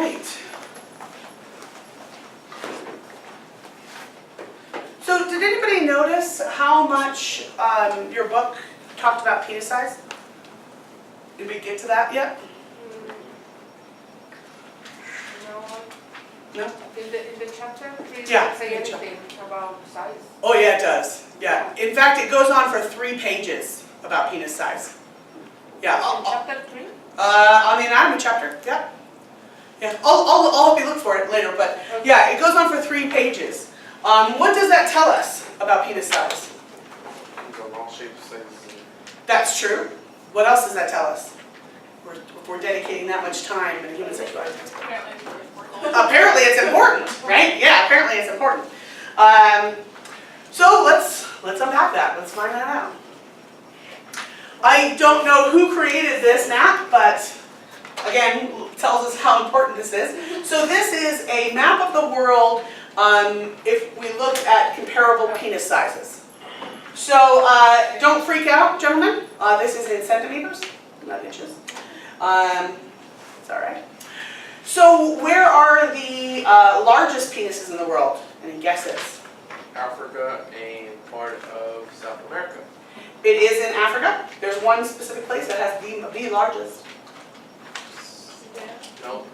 right. So did anybody notice how much your book talked about penis size? Did we get to that yet? No? In the chapter, it Yeah, doesn't say in the anything about size. Oh yeah, it does. Yeah. In fact, it goes on for 3 pages about penis size. Yeah. In chapter 3? On the anatomy chapter. Yeah. Yeah. I'll help you look for it later, but yeah, it goes on for 3 pages. What does that tell us about penis size? All shapes, sizes. That's true. What else does that tell us? We're dedicating that much time in human sexuality. Apparently it's important, right? Yeah, apparently it's important. So let's unpack that. Let's find that out. I don't know who created this map, but again, tells us how important this is. So this is a map of the world if we look at comparable penis sizes. So don't freak out, gentlemen. This is in centimeters, not inches. It's all right. So where are the largest penises in the world? Any guesses? Africa and part of South America. It is in Africa. There's one specific place that has the largest. No.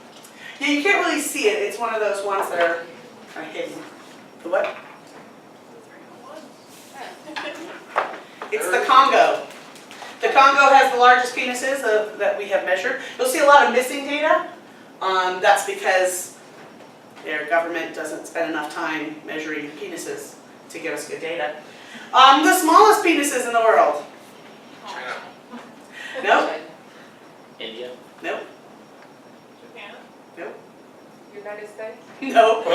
Yeah, you can't really see it. It's one of those ones that are kind of hidden. The what? It's the Congo. The Congo has the largest penises that we have measured. You'll see a lot of missing data. That's because their government doesn't spend enough time measuring penises to give us good data. The smallest penises in the world. China. Nope. India? Nope. Japan? Nope. United States? Nope.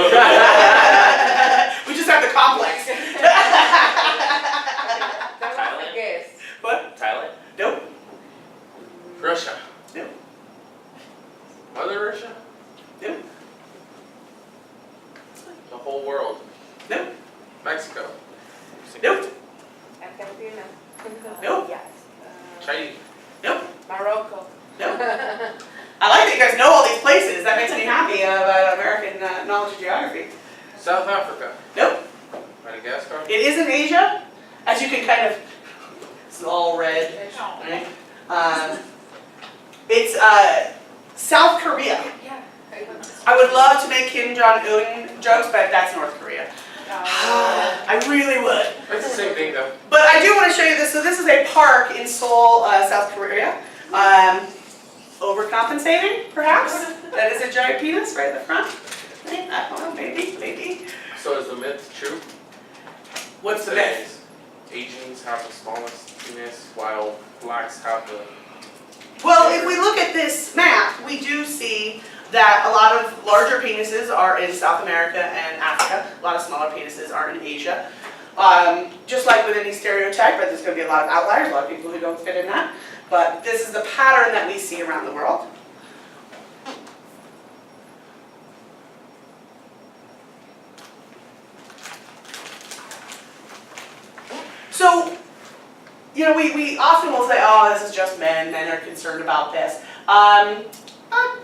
We just have the complex. That was Thailand? a guess. What? Thailand? Nope. Russia. Nope. Mother Russia? Nope. The whole world. Nope. Mexico. Nope. Argentina? Nope. Yes. China. Nope. Morocco? Nope. I like that you guys know all these places. That makes me happy about American knowledge of geography. South Africa. Nope. Madagascar. It is in Asia, as you can kind of, it's all red, right? It's South Korea. Yeah. I would love to make Kim Jong-un jokes, but that's North Korea. I really would. It's the same thing though. But I do want to show you this. So this is a park in Seoul, South Korea. Overcompensating, perhaps? That is a giant penis right at the front. I don't know, maybe. So is the myth true? What's the myth? Asians have the smallest penis while blacks have the... Well, if we look at this map, we do see that a lot of larger penises are in South America and Africa. A lot of smaller penises are in Asia. Just like with any stereotype, but there's going to be a lot of outliers, a lot of people who don't fit in that. But this is the pattern that we see around the world. So, you know, we often will say, oh, this is just men are concerned about this.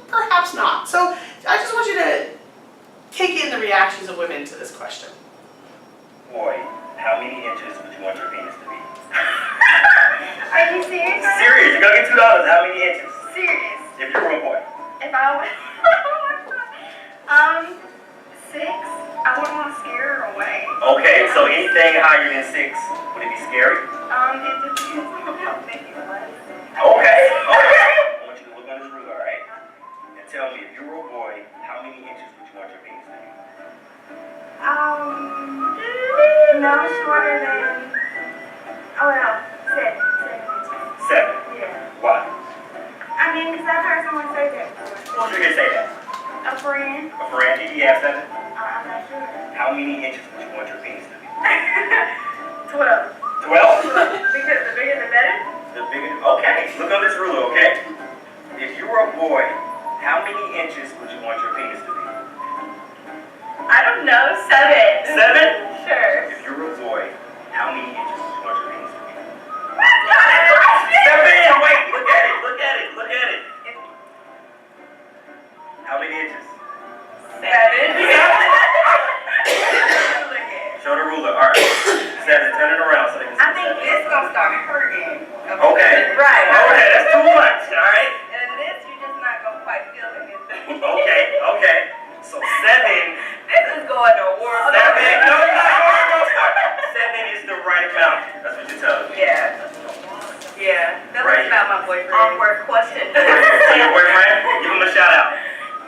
Perhaps not. So I just want you to take in the reactions of women to this question. Boy, how many inches would you want your penis to be? Are you serious? Serious, you're gonna get $2. How many inches? Serious. If you're a real boy. If I was 6, I wouldn't want to scare her away. Okay, so anything higher than 6, would it be scary? It depends on how big it was. Okay. I want you to look on this ruler, alright? And tell me, if you were a boy, how many inches would you want your penis to be? No shorter than, 7. 7. Yeah. Why? I mean, because I've heard someone say that before. Who did say that? A friend? A friend? Did he have 7? I'm not sure. How many inches would you want your penis to be? 12. 12? Because the bigger the better? The bigger. Okay, look on this ruler, okay? If you were a boy, how many inches would you want your penis to be? I don't know. 7. 7? Sure. If you were a boy, how many inches would you want your penis to be? That's not a question! Step in! Wait! Look at it! Look at it! Look at it! How many inches? 7. Show the ruler. All right. 7. Turn it around so they can see. I think this gonna start hurting. Okay. Right. Okay, that's too much. All right. And this, you're just not gonna quite feel it. Okay. Okay. So 7. This is going to war. 7. No, no, no. 7 is the right amount. That's what you're telling me. Yeah. Yeah. That was Right. about my boyfriend. Awkward question. So your boyfriend, give him a shout out.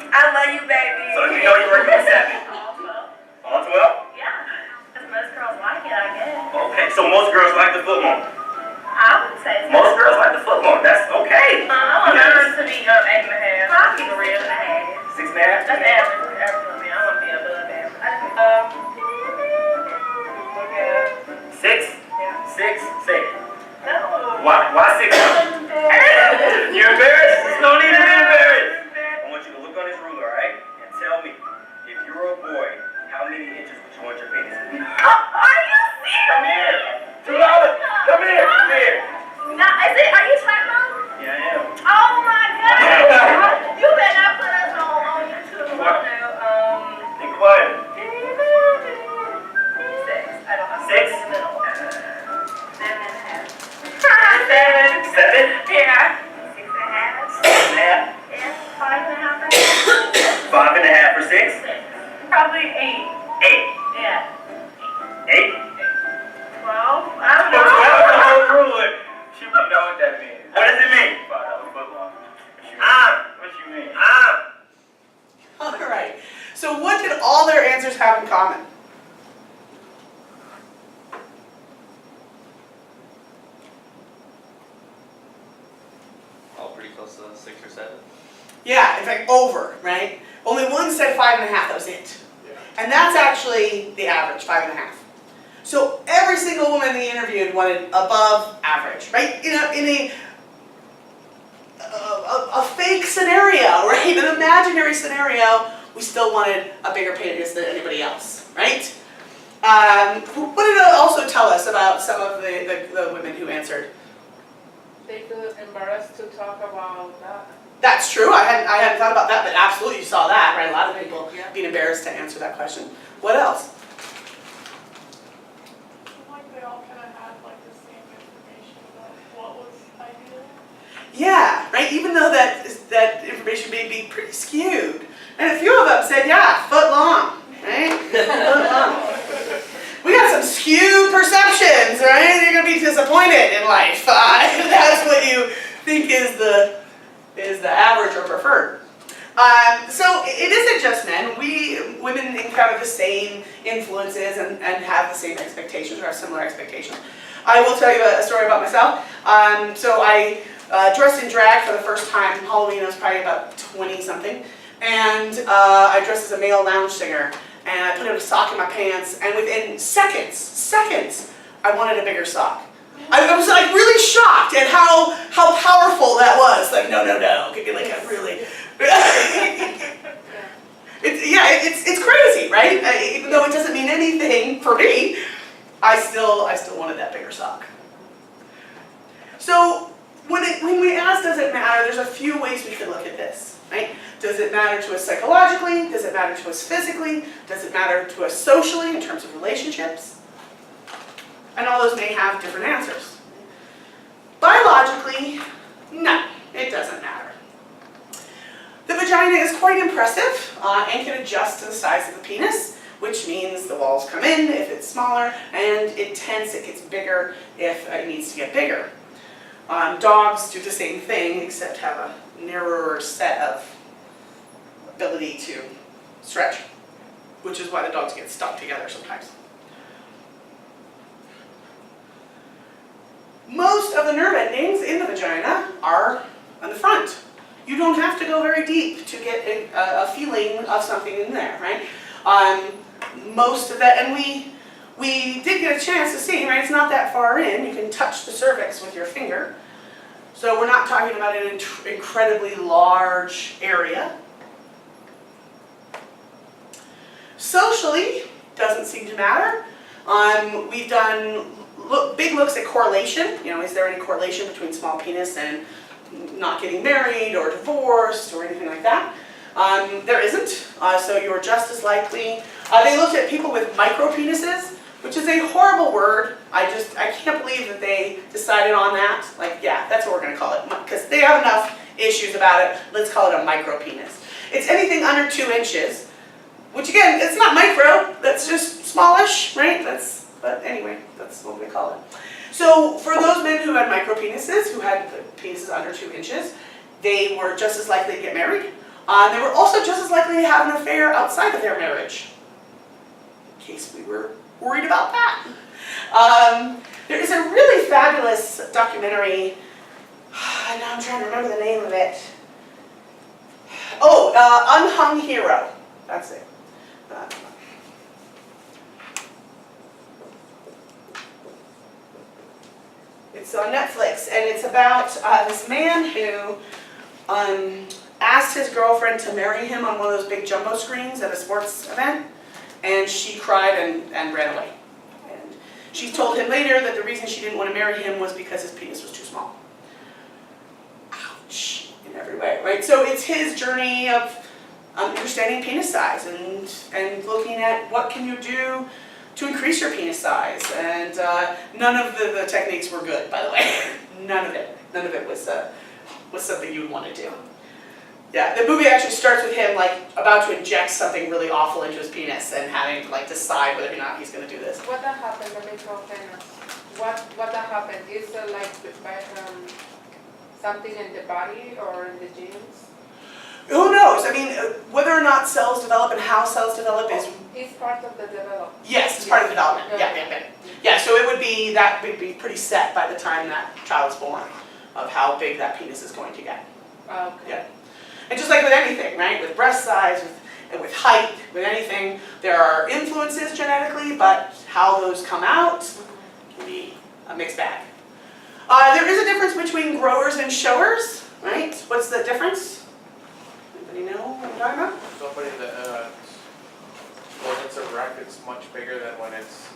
I love you, baby. So you know you're working with 7. All 12? Yeah. Because most girls like it, I guess. Okay. So most girls like the foot long. I would say so. Most girls like the foot long. That's okay. I want hers to be 8.5. I'll keep it real. 6.5. 6.5? That's average. Average for me. I want to be above average. Okay. 6? Yeah. 6? Say it. No. Why 6? You embarrassed? There's no need to be embarrassed. I want you to look on this ruler, alright? And tell me, if you're a boy, how many inches would you want your penis to be? Are you serious? Come here. $2. Come here. Come here. No, are you trying to? Yeah, I am. Oh my God! You better not put us on YouTube. What? No, Think about it. 6. I don't know. 6? In the middle. 7.5. 7. 7? Yeah. 6.5. 6.5? Yeah. 5.5. 5.5 for 6? Probably 8. 8. Yeah. 8? 12. I don't know. the whole ruler. You know what that means. What does it mean? $5 foot long. What you mean? All right. So what did all their answers have in common? All pretty close to 6 or 7. Yeah, in fact, over, right? Only one said 5.5, that was it. And that's actually the average, 5.5. So every single woman they interviewed wanted above average, right? In a fake scenario, right? An imaginary scenario, we still wanted a bigger penis than anybody else, right? What did it also tell us about some of the women who answered? They feel embarrassed to talk about that. That's true. I hadn't thought about that, but absolutely you saw that, right? A lot of people Yeah. being embarrassed to answer that question. What else? Like they all kind of had like the same information about what was ideal. Yeah, right. Even though that information may be pretty skewed, and a few of them said, yeah, foot long, right? Foot long. We got some skewed perceptions, right? You're gonna be disappointed in life. That's what you think is the average or preferred. So it isn't just men. Women encounter the same influences and have the same expectations or have similar expectations. I will tell you a story about myself. So I dressed in drag for the first time. Halloween, I was probably about 20 something. And I dressed as a male lounge singer. And I put a sock in my pants. And within seconds, I wanted a bigger sock. I was like really shocked at how powerful that was. Like, no. Like a really... It's crazy, right? Even though it doesn't mean anything for me, I still wanted that bigger sock. So when we ask, does it matter? There's a few ways we could look at this, right? Does it matter to us psychologically? Does it matter to us physically? Does it matter to us socially in terms of relationships? And all those may have different answers. Biologically, no, it doesn't matter. The vagina is quite impressive and can adjust to the size of the penis, which means the walls come in if it's smaller, and it gets bigger if it needs to get bigger. Dogs do the same thing, except have a narrower set of ability to stretch, which is why the dogs get stuck together sometimes. Most of the nerve endings in the vagina are on the front. You don't have to go very deep to get a feeling of something in there, right? Most of that, and we did get a chance to see, right? It's not that far in. You can touch the cervix with your finger. So we're not talking about an incredibly large area. Socially, doesn't seem to matter. We've done big looks at correlation. You know, is there any correlation between small penis and not getting married or divorced or anything like that? There isn't, so you're just as likely. They looked at people with micropenises, which is a horrible word. I can't believe that they decided on that. Like, yeah, that's what we're gonna call it, because they have enough issues about it. Let's call it a micropenis. It's anything under 2 inches, which again, it's not micro, that's just smallish, right? But anyway, that's what we call it. So for those men who had micropenises, who had penises under 2 inches, they were just as likely to get married. They were also just as likely to have an affair outside of their marriage, in case we were worried about that. There is a really fabulous documentary, and now I'm trying to remember the name of it. Oh, Unhung Hero, that's it. It's on Netflix, and it's about this man who asked his girlfriend to marry him on one of those big jumbo screens at a sports event, and she cried and ran away. And she told him later that the reason she didn't want to marry him was because his penis was too small. Ouch, in every way, right? So it's his journey of understanding penis size and looking at what can you do to increase your penis size. And none of the techniques were good, by the way. None of it was something you would want to do. Yeah, the movie actually starts with him like about to inject something really awful into his penis and having to like decide whether or not he's going to do this. What that happened, the micropenis? What that happened? Is it like by something in the body or in the genes? Who knows? I mean, whether or not cells develop and how cells develop is... It's part of the development. Yes, it's part of the development. Yeah, so it would be, that would be pretty set by the time that child's born of how big that penis is going to get. Okay. Yeah. And just like with anything, right? With breast size, with height, with anything, there are influences genetically, but how those come out can be a mixed bag. There is a difference between growers and showers, right? What's the difference? Anybody know what I'm talking about? Somebody that, when it's erect, it's much bigger than when it's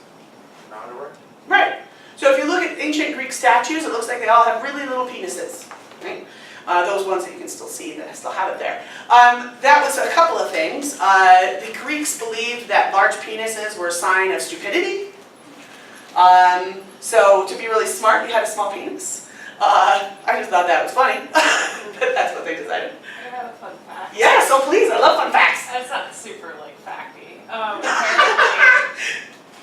not erect. Right. So if you look at ancient Greek statues, it looks like they all have really little penises, right? Those ones that you can still see that still have it there. That was a couple of things. The Greeks believed that large penises were a sign of stupidity. So to be really smart, you had a small penis. I just thought that was funny. But that's what they decided. I have a fun fact. Yeah, so please, I love fun facts. It's not super like facty. Apparently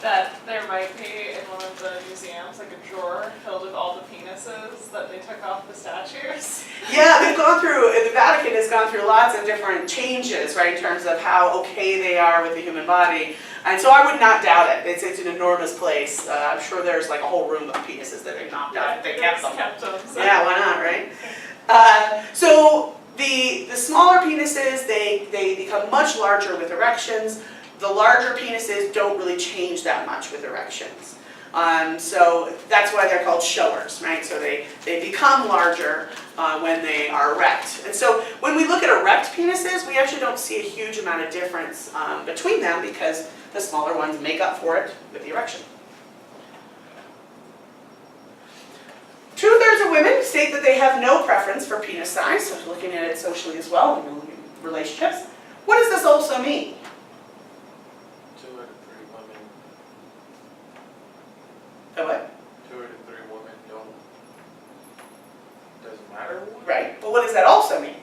that there might be in one of the museums like a drawer filled with all the penises that they took off the statues. Yeah, they've gone through, the Vatican has gone through lots of different changes, right, in terms of how okay they are with the human body. And so I would not doubt it. It's an enormous place. I'm sure there's like a whole room of penises that they've knocked out. They kept them. So. Yeah, why not, right? So the smaller penises, they become much larger with erections. The larger penises don't really change that much with erections. So that's why they're called showers, right? So they become larger when they are erect. And so when we look at erect penises, we actually don't see a huge amount of difference between them because the smaller ones make up for it with the erection. 2/3 of women state that they have no preference for penis size, so looking at it socially as well, in relationships. What does this also mean? 2 out of 3 women. The what? 2 out of 3 women don't. Doesn't matter what. Right, but what does that also mean?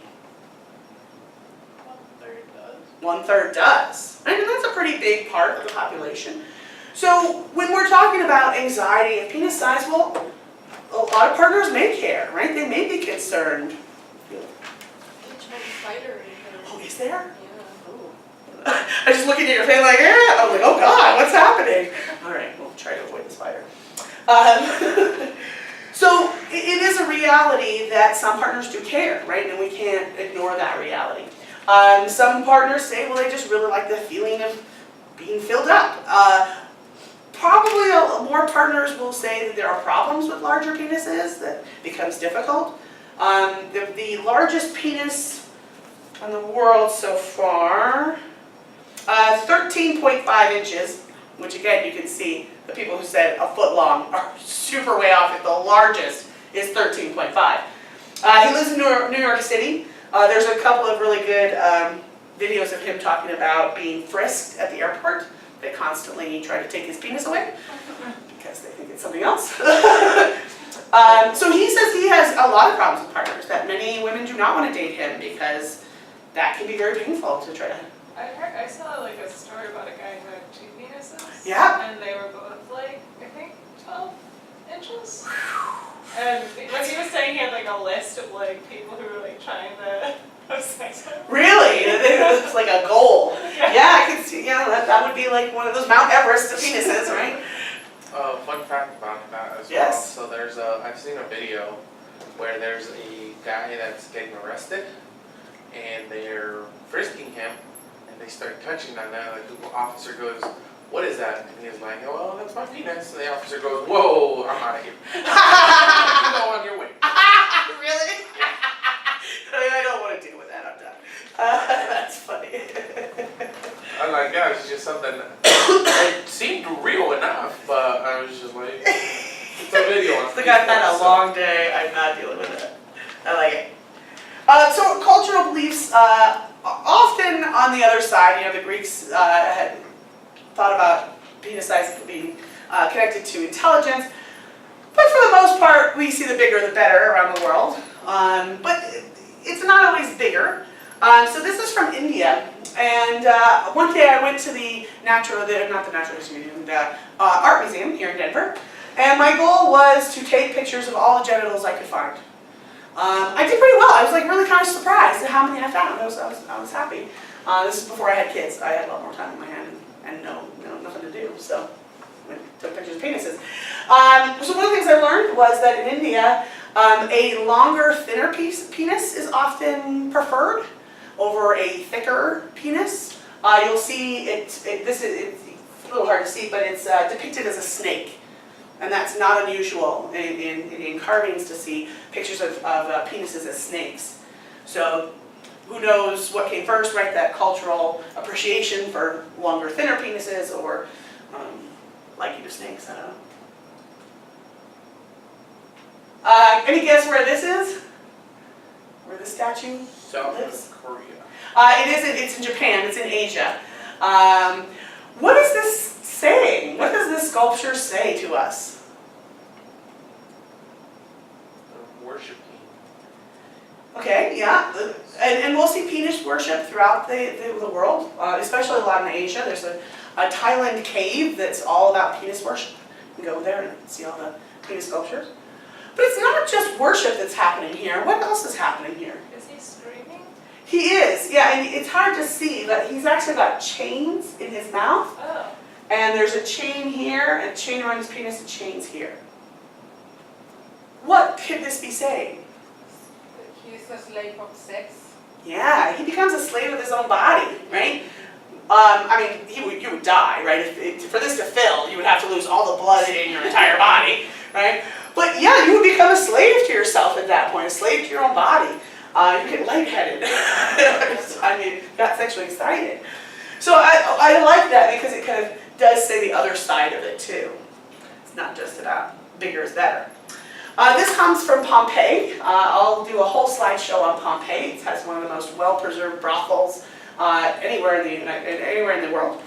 1/3 does. 1/3 does. I mean, that's a pretty big part of the population. So when we're talking about anxiety of penis size, well, a lot of partners may care, right? They may be concerned. Each one's fighter. Oh, is there? Yeah. Oh. I just look at your face like, yeah. I was like, oh God, what's happening? All right, we'll try to avoid the spider. So it is a reality that some partners do care, right? And we can't ignore that reality. Some partners say, well, they just really like the feeling of being filled up. Probably more partners will say that there are problems with larger penises, that becomes difficult. The largest penis in the world so far, 13.5 inches, which again you can see the people who said a foot long are super way off if the largest is 13.5. He lives in New York City. There's a couple of really good videos of him talking about being frisked at the airport. They constantly try to take his penis away because they think it's something else. So he says he has a lot of problems with partners, that many women do not want to date him because that can be very painful to try to. I saw like a story about a guy who had 2 penises. Yeah. And they were both like, I think 12 inches. And like he was saying, he had like a list of like people who were like trying to have sex with him. Really? It's like a goal. Yeah. Yeah, I can see, yeah, that would be like one of those Mount Everest of penises, right? Fun fact about that as Yes. well. So I've seen a video where there's a guy that's getting arrested and they're frisking him and they start touching on that. Like the officer goes, "What is that?" And he's like, "Oh, that's my penis." And the officer goes, "Whoa, I'm out of here." You go on your way. Really? I don't want to deal with that, I'm done. That's funny. I'm like, yeah, it's just something. It seemed real enough, but I was just like, it's a video. On It's like I've had a Facebook, so- long day, I'm not dealing with it. I like it. So cultural beliefs, often on the other side, the Greeks had thought about penis size being connected to intelligence. But for the most part, we see the bigger the better around the world. But it's not always bigger. So this is from India. And one day I went to the Natural History Museum, the Art Museum here in Denver. And my goal was to take pictures of all the genitals I could find. I did pretty well. I was like really kind of surprised at how many I found. I was happy. This is before I had kids. I had a lot more time on my hand and nothing to do. So I took pictures of penises. So one of the things I learned was that in India, a longer, thinner penis is often preferred over a thicker penis. You'll see it's a little hard to see, but it's depicted as a snake. And that's not unusual in carvings to see pictures of penises as snakes. So who knows what came first, right? That cultural appreciation for longer, thinner penises or liking of snakes, I don't know. Any guess where this is? Where this statue South lives? Korea. It's in Japan, it's in Asia. What is this saying? What does this sculpture say to us? They're worshiping. Okay, yeah, and we'll see penis worship throughout the world, especially a lot in Asia. There's a Thailand cave that's all about penis worship. You can go there and see all the penis sculptures. But it's not just worship that's happening here. What else is happening here? Is he screaming? He is, yeah, and it's hard to see, but he's actually got chains in his mouth. Oh. And there's a chain here, and a chain around his penis, and chains here. What could this be saying? He's a slave of sex. Yeah, he becomes a slave of his own body, right? I mean, you would die, right? For this to fill, you would have to lose all the blood in your entire body, right? But yeah, you would become a slave to yourself at that point, a slave to your own body. You get lightheaded. I mean, got sexually excited. So I like that because it kind of does say the other side of it too. It's not just about bigger is better. This comes from Pompeii. I'll do a whole slideshow on Pompeii. It has one of the most well-preserved brothels anywhere in the world.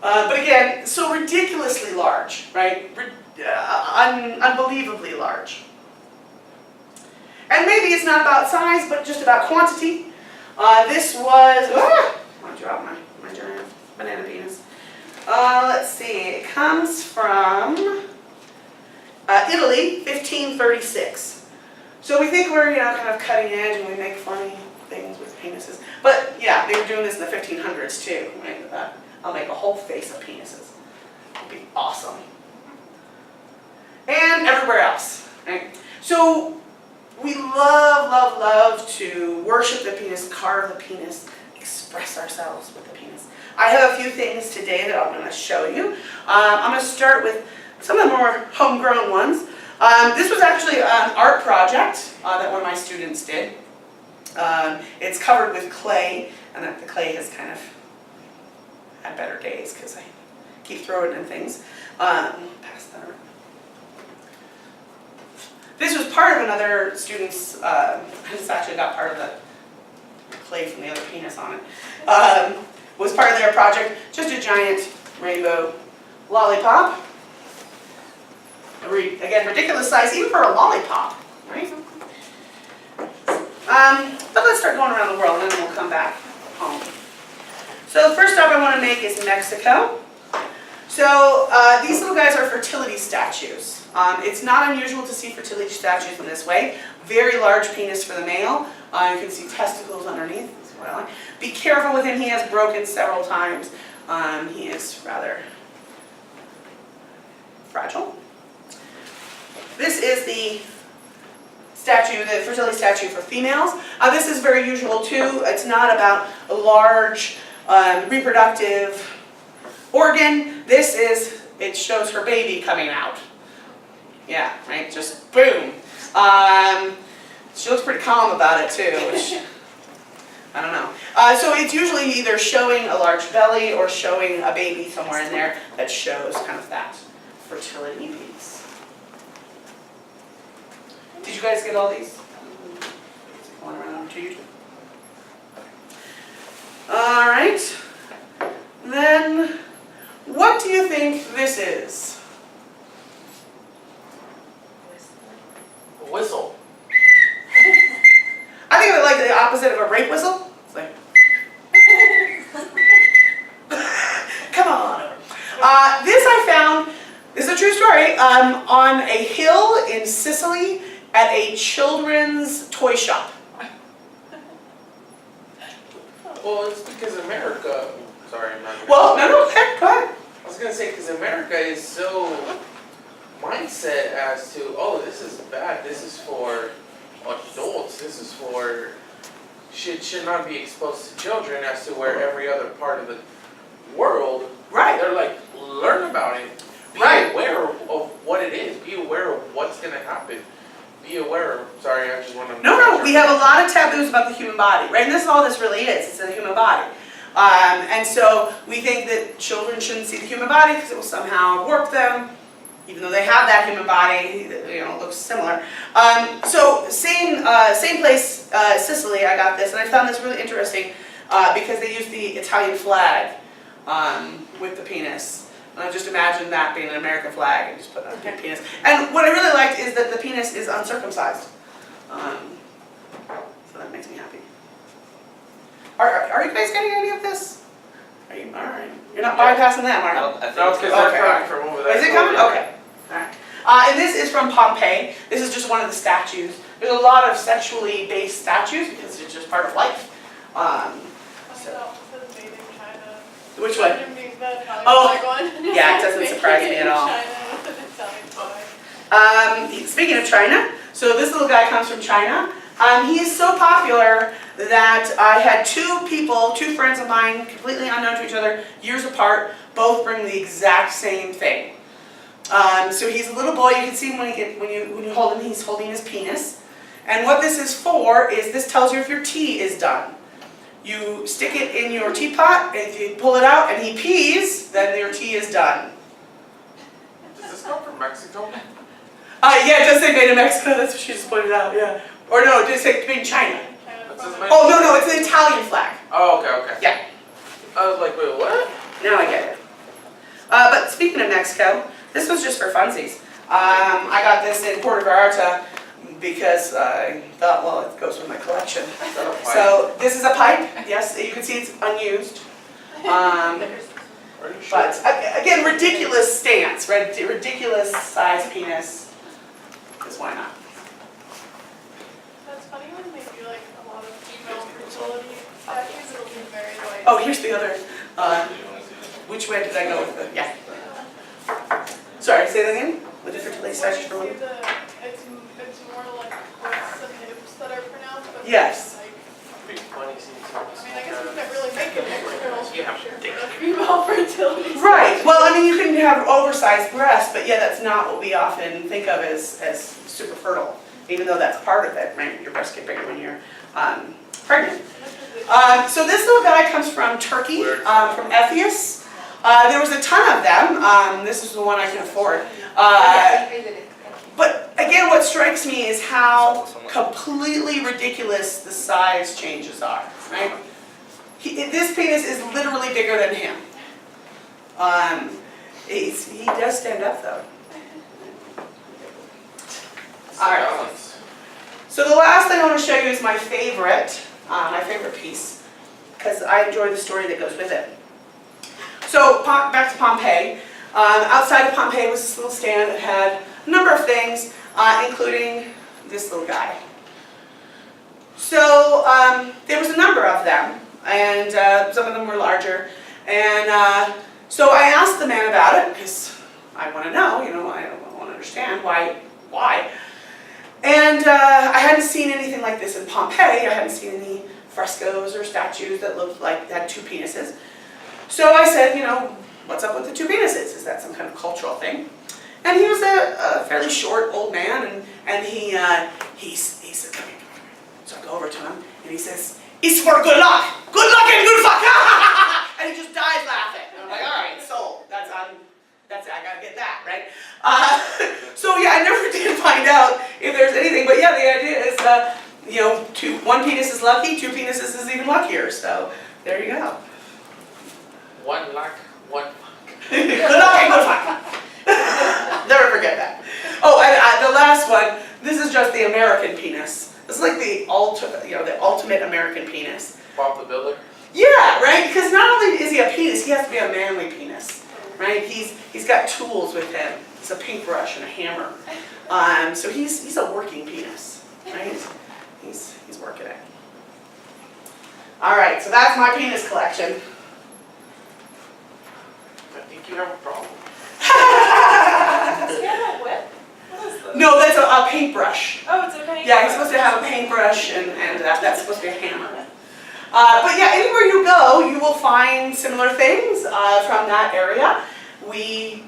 But again, so ridiculously large, right? Unbelievably large. And maybe it's not about size, but just about quantity. This was, I dropped my giant banana penis. Let's see, it comes from Italy, 1536. So we think we're, kind of cutting edge and we make funny things with penises. But yeah, they were doing this in the 1500s too. Right? I'll make a whole face of penises. It'll be awesome. And everywhere else, right? So we love to worship the penis, carve the penis, express ourselves with the penis. I have a few things today that I'm going to show you. I'm going to start with some of the more homegrown ones. This was actually an art project that one of my students did. It's covered with clay, and the clay has kind of had better days because I keep throwing it in things. Pass that around. This was part of another student's, this actually got part of clay from the other penis on it, was part of their project. Just a giant rainbow lollipop. Again, ridiculous size, even for a lollipop, right? But let's start going around the world and then we'll come back home. So the first stop I want to make is Mexico. So these little guys are fertility statues. It's not unusual to see fertility statues in this way. Very large penis for the male. You can see testicles underneath. That's what I like. Be careful with him, he has broken several times. He is rather fragile. This is the statue, the fertility statue for females. This is very usual too. It's not about a large reproductive organ. This is, it shows her baby coming out. Yeah, right, just boom. She looks pretty calm about it too, which, I don't know. So it's usually either showing a large belly or showing a baby somewhere in there that shows kind of that fertility piece. Did you guys get all these? Going around to YouTube. All right. Then, what do you think this is? A whistle. I think of it like the opposite of a rape whistle. It's like, come on. This I found, this is a true story, on a hill in Sicily at a children's toy shop. Well, it's because America, sorry, I'm not. Well, no, heck, go ahead. I was gonna say, because America is so mindset as to, oh, this is bad, this is for adults, this is for, should not be exposed to children, as to where every other part of the world, Right. they're like, learn about it, be Right. aware of what it is, be aware of what's gonna happen, be aware of, sorry, I just want to. No, we have a lot of taboos about the human body, right? And this is all this really is, it's the human body. And so we think that children shouldn't see the human body because it will somehow warp them, even though they have that human body, you know, it looks similar. So same place, Sicily, I got this, and I found this really interesting because they used the Italian flag with the penis. And I just imagined that being an American flag and just put a big penis. And what I really liked is that the penis is uncircumcised. So that makes me happy. Are you guys getting any of this? Are you, all right. You're not bypassing them, are you? No, it's because they're coming from over there. Is it coming? Okay. All right. And this is from Pompeii. This is just one of the statues. There's a lot of sexually based statues because it's just part of life. Which one? Oh, yeah, it doesn't surprise me at all. Speaking of China, so this little guy comes from China. He is so popular that I had two friends of mine, completely unknown to each other, years apart, both bring the exact same thing. So he's a little boy. You can see him when you hold him. He's holding his penis. And what this is for is this tells you if your tea is done. You stick it in your teapot, and if you pull it out, and he pees, then your tea is done. Does this come from Mexico? Yeah, it does say made in Mexico. That's what she just pointed out. Yeah. Or no, it does say made in China. It says made- Oh no, it's an Italian flag. Oh, okay. Yeah. I was like, wait, what? Now I get it. But speaking of Mexico, this was just for funsies. I got this in Puerto Vallarta because I thought, well, it goes with my collection. So this is a pipe. Yes, you can see it's unused. Are you sure? But again, ridiculous stance, ridiculous size penis. Because why not? That's funny when they do like a lot of female fertility statues, it'll be very like. Oh, here's the other. Which way did I go with the? Yeah. Sorry, say that again. With the fertility statues for women. It's more like breasts and hips that are pronounced, but Yes. like, It'd be funny seeing I mean, I guess we can't really make an external Yeah, picture dick. for a female fertility. Right. Well, I mean, you can have oversized breasts, but yeah, that's not what we often think of as super fertile. Even though that's part of it, right? Your breasts get bigger when you're pregnant. So this little guy comes from Turkey, from Ephesus. There was a ton of them. This is the one I can afford. But again, what strikes me is how completely ridiculous the size changes are, right? This penis is literally bigger than him. He does stand up though. All right. So the last thing I want to show you is my favorite piece, because I enjoy the story that goes with it. So back to Pompeii. Outside of Pompeii was this little stand that had a number of things, including this little guy. So there was a number of them, and some of them were larger. And so I asked the man about it, because I want to know, I want to understand why. And I hadn't seen anything like this in Pompeii. I hadn't seen any frescoes or statues that looked like had two penises. So I said, what's up with the two penises? Is that some kind of cultural thing? And he was a fairly short old man, and he said, come here. So I go over to him, and he says, it's for good luck and good fuck. And he just dies laughing. And I'm like, all right, sold. That's it. I gotta get that, right? So yeah, I never did find out if there's anything, but yeah, the idea is, one penis is lucky, two penises is even luckier. So there you go. One luck, one fuck. Good luck and good fuck. Never forget that. Oh, and the last one. This is just the American penis. This is like the ultimate American penis. Bob the Builder. Yeah, right. Because not only is he a penis, he has to be a manly penis, right? He's got tools with him. It's a paintbrush and a hammer. So he's a working penis, right? He's working it. All right. So that's my penis collection. I think you have a problem. Does he have a whip? What is this? No, that's a paintbrush. Oh, it's a paintbrush. Yeah, he's supposed to have a paintbrush, and that's supposed to be a hammer. But yeah, anywhere you go, you will find similar things from that area. We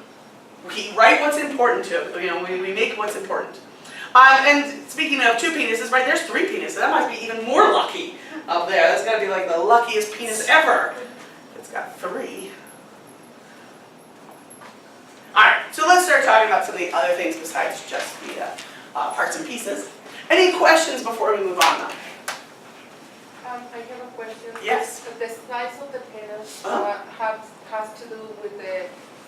write what's important to, we make what's important. And speaking of two penises, right, there's three penises. That must be even more lucky up there. That's gotta be like the luckiest penis ever. It's got three. Alright, so let's start talking about some of the other things besides just the parts and pieces. Any questions before we move on though? I have a question. Yes. The size of the penis has to do with the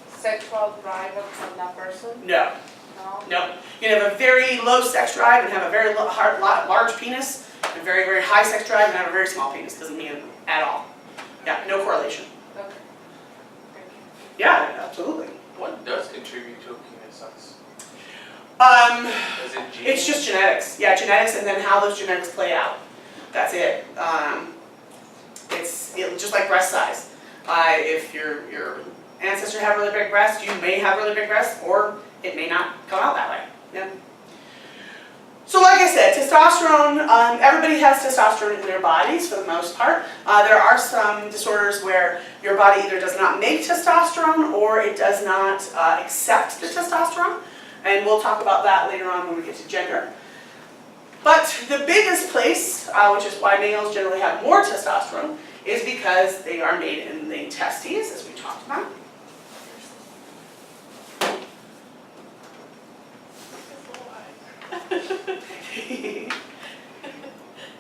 sexual drive of that person? No. No? No. You can have a very low sex drive and have a very large penis, and a very, very high sex drive and have a very small penis. Doesn't mean at all. Yeah, no correlation. Okay. Thank you. Yeah, absolutely. What does contribute to a penis size? Is it genes? It's just genetics. Yeah, genetics, and then how those genetics play out. That's it. It's just like breast size. If your ancestor had really big breasts, you may have really big breasts, or it may not come out that way. Yeah. So like I said, testosterone, everybody has testosterone in their bodies for the most part. There are some disorders where your body either does not make testosterone or it does not accept the testosterone. And we'll talk about that later on when we get to gender. But the biggest place, which is why males generally have more testosterone, is because they are made in the testes, as we talked about.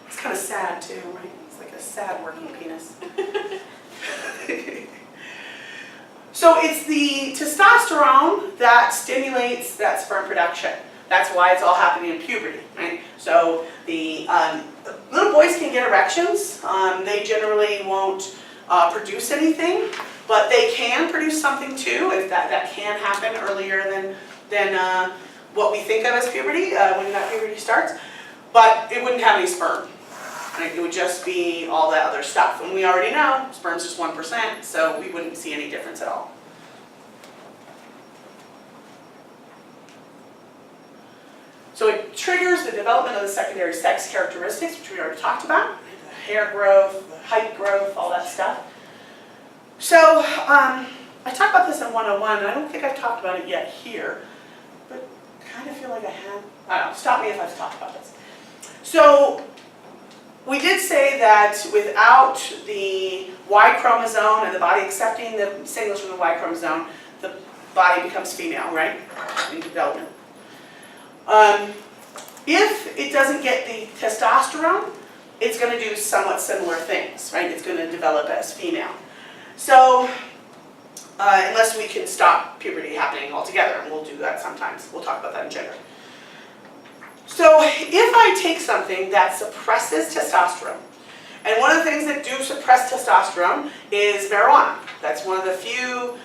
It's kind of sad too, right? It's like a sad working penis. So it's the testosterone that stimulates that sperm production. That's why it's all happening in puberty, right? So the little boys can get erections. They generally won't produce anything, but they can produce something too. If that can happen earlier than what we think of as puberty, when that puberty starts. But it wouldn't have any sperm. Right? It would just be all that other stuff. And we already know sperm's just 1%, so we wouldn't see any difference at all. So it triggers the development of the secondary sex characteristics, which we already talked about. The hair growth, the height growth, all that stuff. So I talked about this in 101, and I don't think I've talked about it yet here, but I kind of feel like I have. I don't know, stop me if I've talked about this. So we did say that without the Y chromosome and the body accepting the signals from the Y chromosome, the body becomes female, right, in development. If it doesn't get the testosterone, it's going to do somewhat similar things, right? It's going to develop as female. So, unless we can stop puberty happening altogether, and we'll do that sometimes. We'll talk about that in gender. So, if I take something that suppresses testosterone, and one of the things that do suppress testosterone is marijuana. That's one of the few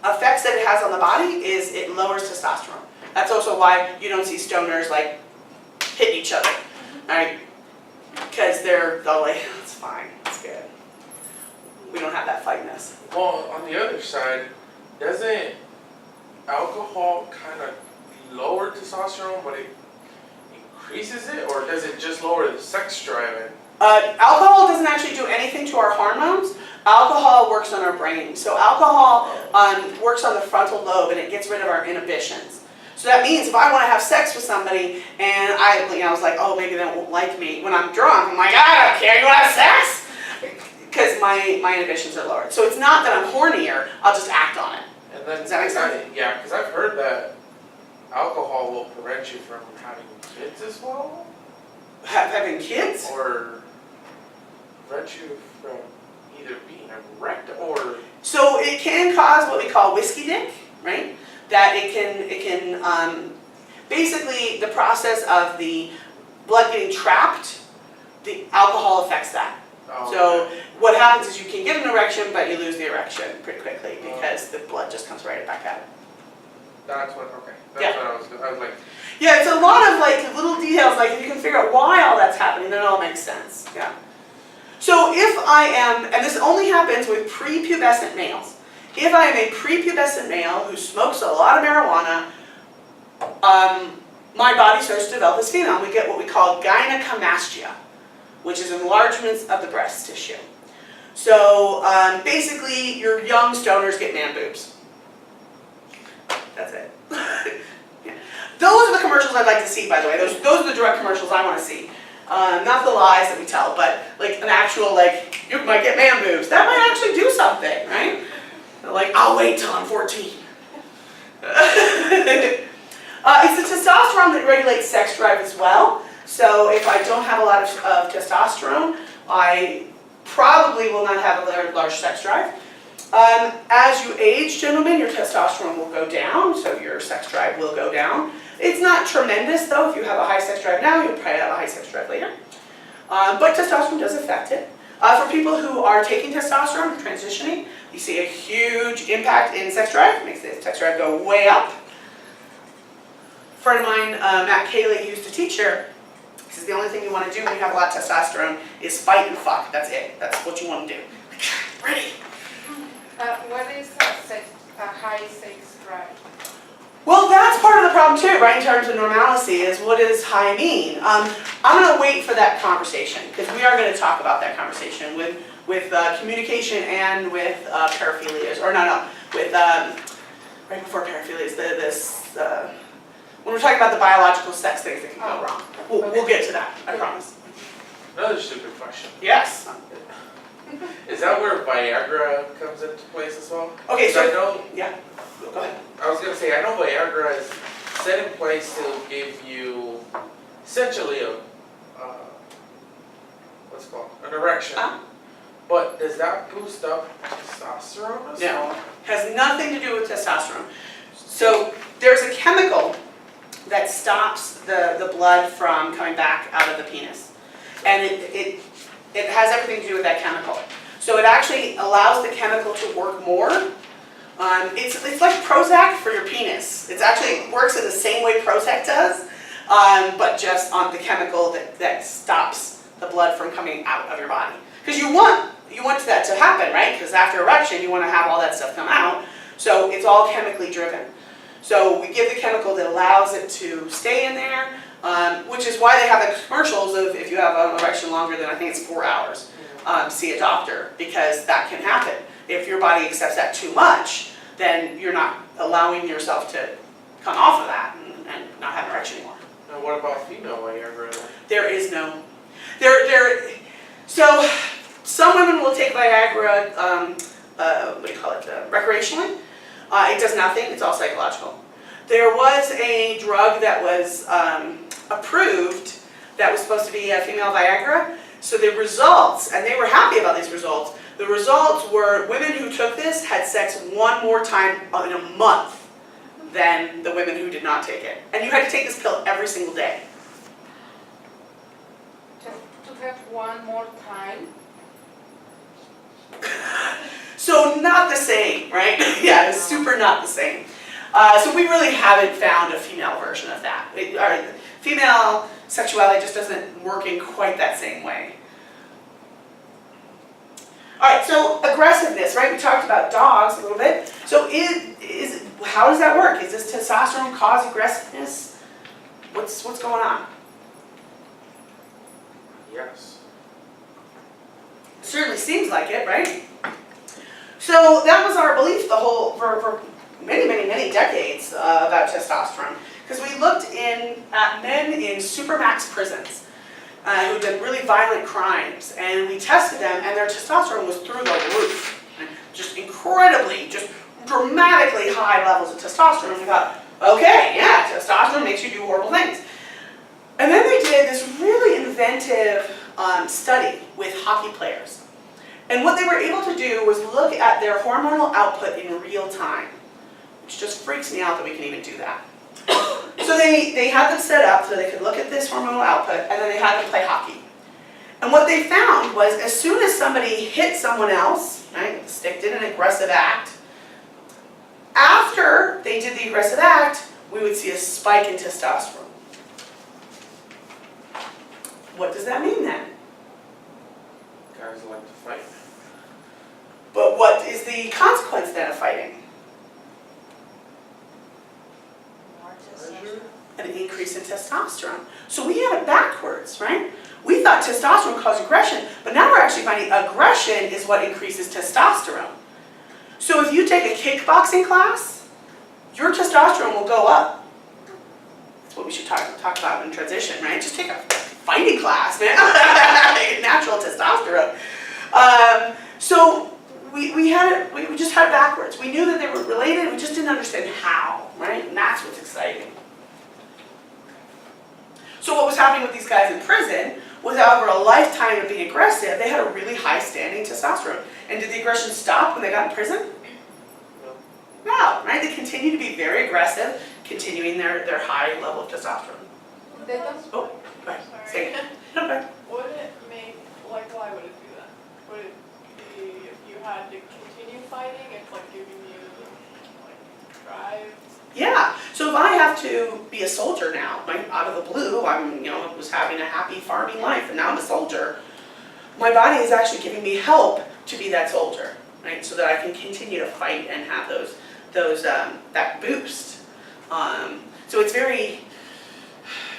effects that it has on the body is it lowers testosterone. That's also why you don't see stoners like hitting each other, right? Because they're like, it's fine, it's good. We don't have that fight in us. Well, on the other side, doesn't alcohol kind of lower testosterone, but it increases it, or does it just lower the sex drive? Alcohol doesn't actually do anything to our hormones. Alcohol works on our brain. So alcohol works on the frontal lobe and it gets rid of our inhibitions. So that means if I want to have sex with somebody and I was like, oh, maybe they won't like me. When I'm drunk, I'm like, I don't care, you want to have sex? Because my inhibitions are lowered. So it's not that I'm hornier, I'll just act on it. And then, Does that make sense? Yeah, because I've heard that alcohol will prevent you from having kids as well, Having kids? or prevent you from either being erect or. So it can cause what we call whiskey dick, right? That it can basically the process of the blood getting trapped, the alcohol affects that. Oh, So okay. what happens is you can get an erection, but you lose the erection pretty quickly because the blood just comes right back out. That's what. Okay. That's Yeah. what I was like. Yeah, it's a lot of like little details. Like if you can figure out why all that's happening, then it all makes sense. Yeah. So if I am, and this only happens with prepubescent males. If I am a prepubescent male who smokes a lot of marijuana, my body starts to develop as female. We get what we call gynecomastia, which is enlargements of the breast tissue. So basically, your young stoners get man boobs. That's it. Yeah. Those are the commercials I'd like to see, by the way. Those are the direct commercials I want to see. Not the lies that we tell, but like an actual, like, you might get man boobs. That might actually do something, right? Like, I'll wait till I'm 14. It's the testosterone that regulates sex drive as well. So if I don't have a lot of testosterone, I probably will not have a large sex drive. As you age, gentlemen, your testosterone will go down, so your sex drive will go down. It's not tremendous, though. If you have a high sex drive now, you'll probably have a high sex drive later. But testosterone does affect it. For people who are taking testosterone, transitioning, you see a huge impact in sex drive. It makes the sex drive go way up. A friend of mine, Matt Cayley, used to teach her. He says the only thing you want to do when you have a lot of testosterone is fight and fuck. That's it. That's what you want to do. Ready? What is a high sex drive? Well, that's part of the problem too, right, in terms of normalcy, is what does high mean? I'm going to wait for that conversation, because we are going to talk about that conversation with communication and with paraphilias, or with, right before paraphilias, when we're talking about the biological sex things that can go wrong. We'll get to that, I promise. Another stupid question. Yes. Is that where Viagra comes into place as well? Okay, 'Cause so, I know, yeah, go ahead. I was gonna say, I know Viagra is set in place to give you essentially what's it called, an erection. But does that boost up testosterone as well? No, has nothing to do with testosterone. So there's a chemical that stops the blood from coming back out of the penis. And it has everything to do with that chemical. So it actually allows the chemical to work more. It's like Prozac for your penis. It actually works in the same way Prozac does, but just on the chemical that stops the blood from coming out of your body. Because you want that to happen, right? Because after erection, you want to have all that stuff come out. So it's all chemically driven. So we give the chemical that allows it to stay in there, which is why they have the commercials of if you have an erection longer than, I think it's 4 hours, see a doctor, because that can happen. If your body accepts that too much, then you're not allowing yourself to come off of that and not have an erection anymore. Now what about female Viagra? There is no, so some women will take Viagra, recreationally. It does nothing, it's all psychological. there was a drug that was approved that was supposed to be a female Viagra. So the results, and they were happy about these results, the results were women who took this had sex one more time in a month than the women who did not take it. And you had to take this pill every single day. Just to have one more time. So not the same, right? Yeah, it's super not the same. So we really haven't found a female version of that. Female sexuality just doesn't work in quite that same way. All right, so aggressiveness, right? We talked about dogs a little bit. So how does that work? Is this testosterone cause aggressiveness? What's going on? Yes. Certainly seems like it, right? So that was our belief for many decades about testosterone. Because we looked at men in supermax prisons who did really violent crimes, and we tested them, and their testosterone was through the roof. Just incredibly, just dramatically high levels of testosterone. We thought, okay, yeah, testosterone makes you do horrible things. And then they did this really inventive study with hockey players. And what they were able to do was look at their hormonal output in real time, which just freaks me out that we can even do that. So they had them set up so they could look at this hormonal output, and then they had them play hockey. And what they found was as soon as somebody hit someone else, right, the stick did an aggressive act, after they did the aggressive act, we would see a spike in testosterone. What does that mean then? Guys like to fight. But what is the consequence then of fighting? An increase in testosterone. So we had it backwards, right? We thought testosterone caused aggression, but now we're actually finding aggression is what increases testosterone. So if you take a kickboxing class, your testosterone will go up. That's what we should talk about in transition, right? Just take a fighting class, man. Natural testosterone. So we just had it backwards. We knew that they were related, we just didn't understand how, right? And that's what's exciting. So what was happening with these guys in prison was over a lifetime of being aggressive, they had a really high standing testosterone. And did the aggression stop when they got in prison? No, right? They continue to be very aggressive, continuing their high level of testosterone. They don't. Oh, go ahead. Say it. Sorry. Okay. Would it make, like, why would it do that? Would it be if you had to continue fighting, it's like giving you, like, drive? Yeah. So if I have to be a soldier now, like out of the blue, was having a happy farming life, and now I'm a soldier. My body is actually giving me help to be that soldier, right? So that I can continue to fight and have that boost. So it's very.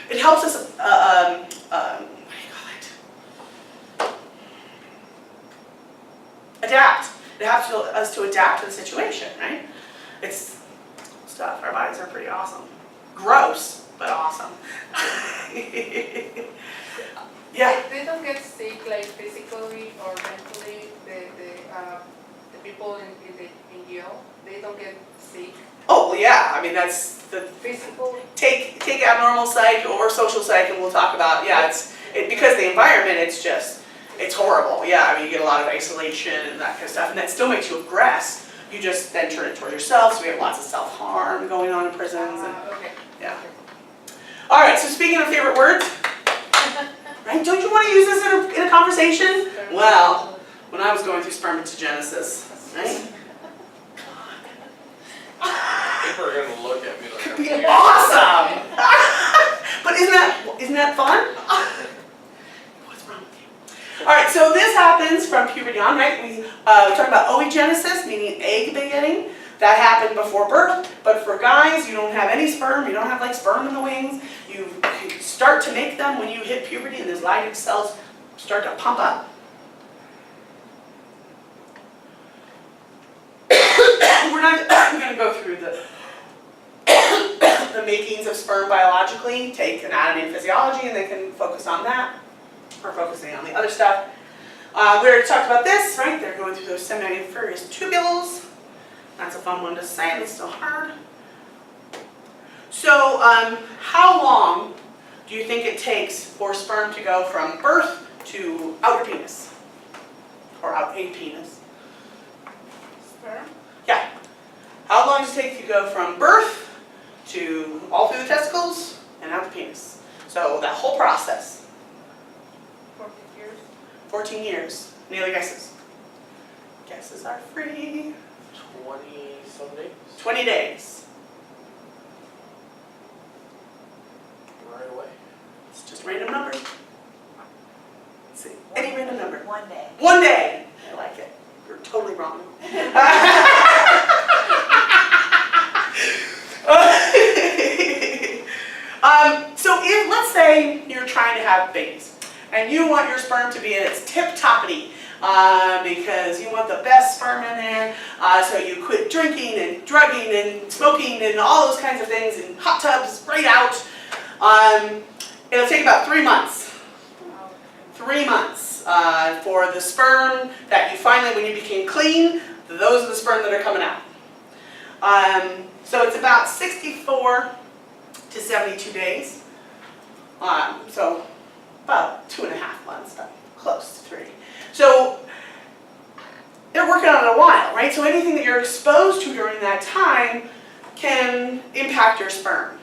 It helps us. What do you call it? Adapt. It helps us to adapt to the situation, right? It's stuff. Our bodies are pretty awesome. Gross, but awesome. Yeah. They don't get sick, like physically or mentally. The people in jail, they don't get sick Oh, well, yeah. I mean, that's the physically. take abnormal psych or social psych, and we'll talk about. Yeah, because the environment. It's horrible. Yeah, I mean, you get a lot of isolation and that kind of stuff, and that still makes you aggress. You just then turn it toward yourself. So we have lots of self-harm going on in prisons. And, Okay. yeah. All right. So speaking of favorite words, right? Don't you want to use this in a conversation? Well, when I was going through spermatogenesis, right? People are gonna look at me like I'm Be weird. awesome. But isn't that fun? What's wrong with you? All right. So this happens from puberty on, right? We talk about oogenesis, meaning egg begetting. That happened before birth. But for guys, you don't have any sperm. You don't have like sperm in the wings. You start to make them when you hit puberty, and those Leydig cells start to pump up. We're not going to go through the makings of sperm biologically, take anatomy and physiology, and they can focus on that. We're focusing on the other stuff. We already talked about this, right? They're going through those seminiferous tubules. That's a fun one to say, it's still hard. So how long do you think it takes for sperm to go from birth to out your penis? Or out a penis? Sperm? Yeah. How long does it take to go from birth to all through the testicles and out the penis? So that whole process. 14 years. 14 years. Any other guesses? Guesses are free. 20-some days, 20 days. right away. It's just random numbers. Let's see. Any random number. 1 day. 1 day. I like it. You're totally wrong. So if, let's say you're trying to have babies and you want your sperm to be in its tip-toppity because you want the best sperm in there, so you quit drinking and drugging and smoking and all those kinds of things in hot tubs, right out. It'll take about 3 months. 3 months for the sperm that you finally, when you became clean, those are the sperm that are coming out. So it's about 64 to 72 days. So about 2.5 months, but close to 3. So they're working on it a while, right? So anything that you're exposed to during that time can impact your sperm.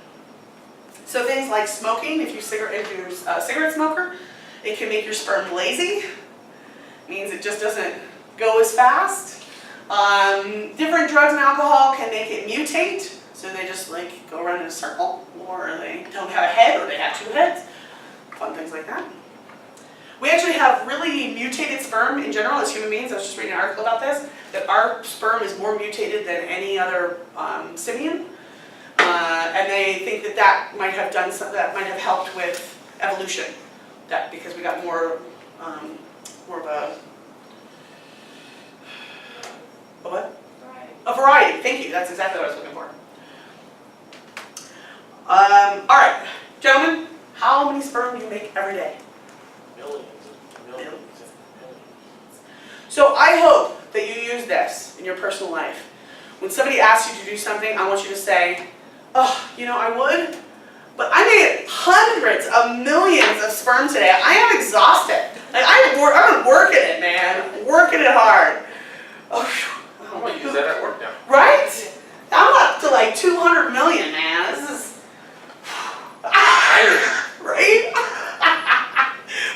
So things like smoking, if you're a cigarette smoker, it can make your sperm lazy. Means it just doesn't go as fast. Different drugs and alcohol can make it mutate. So they just like go around in a circle, or they don't have a head, or they have 2 heads. Fun things like that. We actually have really mutated sperm in general as human beings. I was just reading an article about this, that our sperm is more mutated than any other simian. And they think that that might have done some, that might have helped with evolution. That because we got more of a what? Right. A variety. Thank you. That's exactly what I was looking for. All right, gentlemen, how many sperm do you make every day? Millions and millions and millions. So I hope that you use this in your personal life. When somebody asks you to do something, I want you to say, oh, you know, I would, but I made hundreds of millions of sperm today. I am exhausted. Like, I'm working it, man. Working it hard. Oh, I'm gonna use that at work now. right? I'm up to like 200 million, man. This is... right?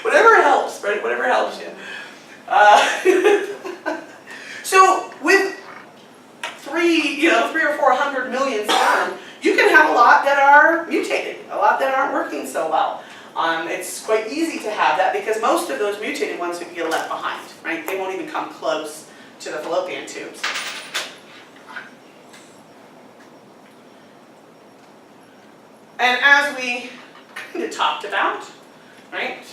Whatever helps, right? Whatever helps you. So with 3 or 400 million sperm, you can have a lot that are mutated, a lot that aren't working so well. It's quite easy to have that because most of those mutated ones would get left behind, right? They won't even come close to the fallopian tubes. And as we kind of talked about, right,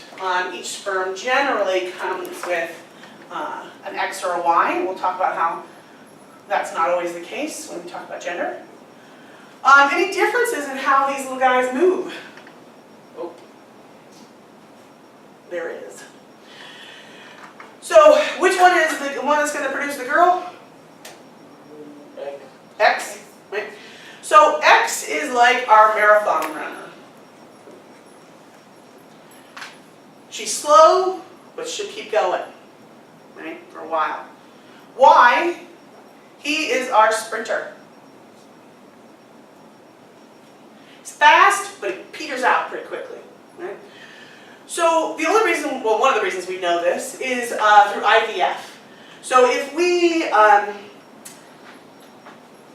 each sperm generally comes with an X or a Y. We'll talk about how that's not always the case when we talk about gender. Any differences in how these little guys move? Oh, there is. So which one is the one that's going to produce the girl? X. Right? So X is like our marathon runner. She's slow, but she'll keep going, right, for a while. Y, he is our sprinter. He's fast, but he peters out pretty quickly, right? So the only reason, well, one of the reasons we know this is through IVF. So if we,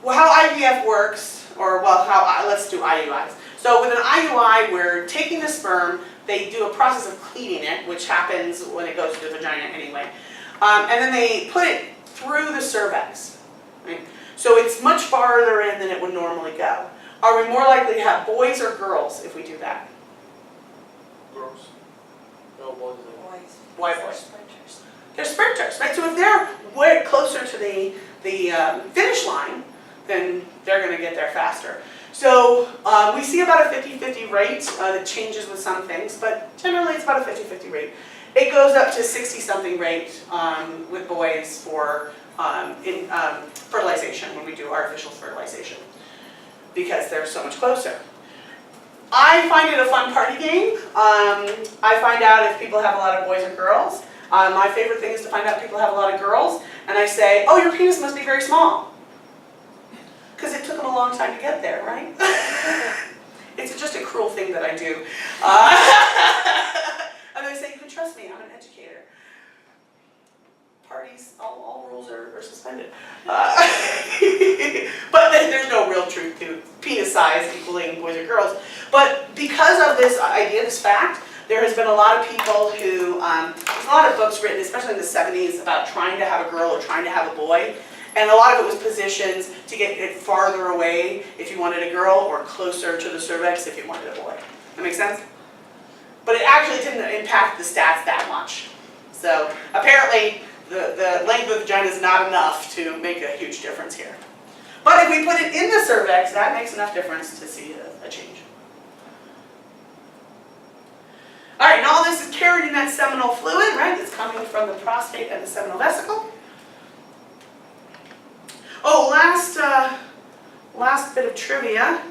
well, how IVF works, or well, let's do IUIs. So with an IUI, we're taking the sperm, they do a process of cleaning it, which happens when it goes to the vagina anyway. And then they put it through the cervix, right? So it's much farther in than it would normally go. Are we more likely to have boys or girls if we do that? Girls. No boys. Why boys? They're sprinters, right? So if they're way closer to the finish line, then they're going to get there faster. So we see about a 50-50 rate that changes with some things, but generally it's about a 50-50 rate. It goes up to 60-something rate with boys for fertilization when we do artificial fertilization. because they're so much closer. I find it a fun party game. I find out if people have a lot of boys or girls. My favorite thing is to find out if people have a lot of girls, and I say, oh, your penis must be very small. Because it took them a long time to get there, right? It's just a cruel thing that I do. And they say, you can trust me, I'm an educator. Parties, all rules are suspended. But there's no real truth to penis size equaling boys or girls. But because of this idea, this fact, there has been a lot of people who, there's a lot of books written, especially in the 70s, about trying to have a girl or trying to have a boy. And a lot of it was positions to get it farther away if you wanted a girl or closer to the cervix if you wanted a boy. That makes sense? But it actually didn't impact the stats that much. So apparently the length of the vagina is not enough to make a huge difference here. But if we put it in the cervix, that makes enough difference to see a change. All right, and all this is carried in that seminal fluid, right? It's coming from the prostate and the seminal vesicle. Oh, last bit of trivia.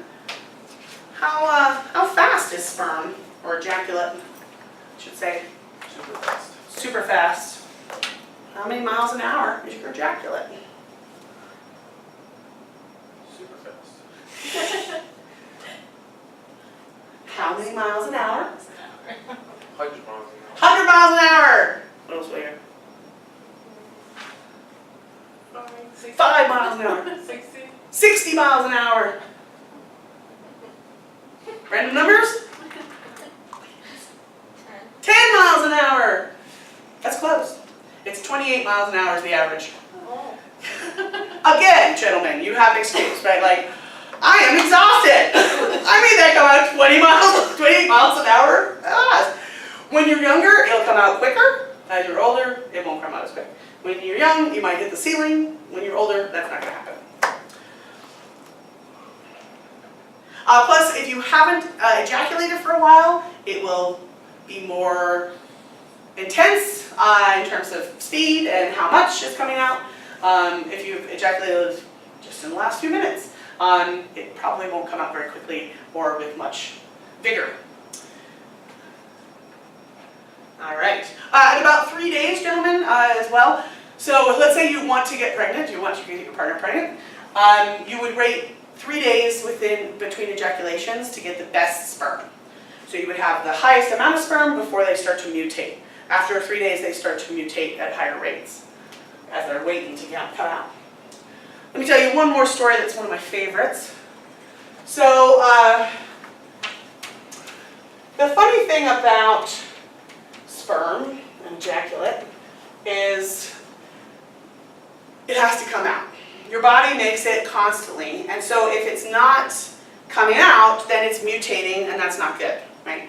How fast is sperm or ejaculate? I should say. Super fast. Super fast. How many miles an hour is your ejaculate? Super fast. How many miles an hour? 100 miles an 100 miles an hour. What else we hear? 5 miles an hour. 60? 60 miles an hour. Random numbers? 10 miles an hour. That's close. It's 28 miles an hour is the average. Oh. Again, gentlemen, you have an excuse, right? Like, I am exhausted. I made that come out 28 miles an hour. Ah. When you're younger, it'll come out quicker. As you're older, it won't come out as quick. When you're young, you might hit the ceiling. When you're older, that's not going to happen. Plus, if you haven't ejaculated for a while, it will be more intense in terms of speed and how much is coming out. If you've ejaculated just in the last few minutes, it probably won't come out very quickly or with much vigor. All right. In about 3 days, gentlemen, as well. So let's say you want to get pregnant, you want to get your partner pregnant. You would rate 3 days between ejaculations to get the best sperm. So you would have the highest amount of sperm before they start to mutate. After 3 days, they start to mutate at higher rates as they're waiting to come out. Let me tell you one more story that's one of my favorites. So the funny thing about sperm and ejaculate is it has to come out. Your body makes it constantly, and so if it's not coming out, then it's mutating, and that's not good, right?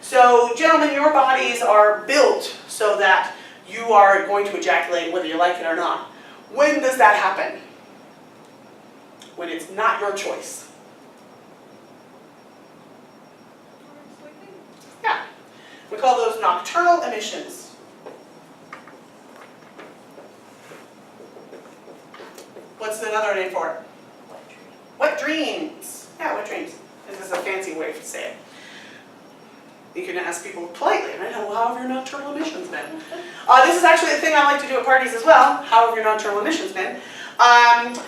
So, gentlemen, your bodies are built so that you are going to ejaculate whether you like it or not. When does that happen? When it's not your choice. Yeah. We call those nocturnal emissions. What's another name for it? Wet dreams. Yeah, wet dreams. This is a fancy way to say it. You can ask people politely, right? How have your nocturnal emissions been? This is actually the thing I like to do at parties as well. How have your nocturnal emissions been?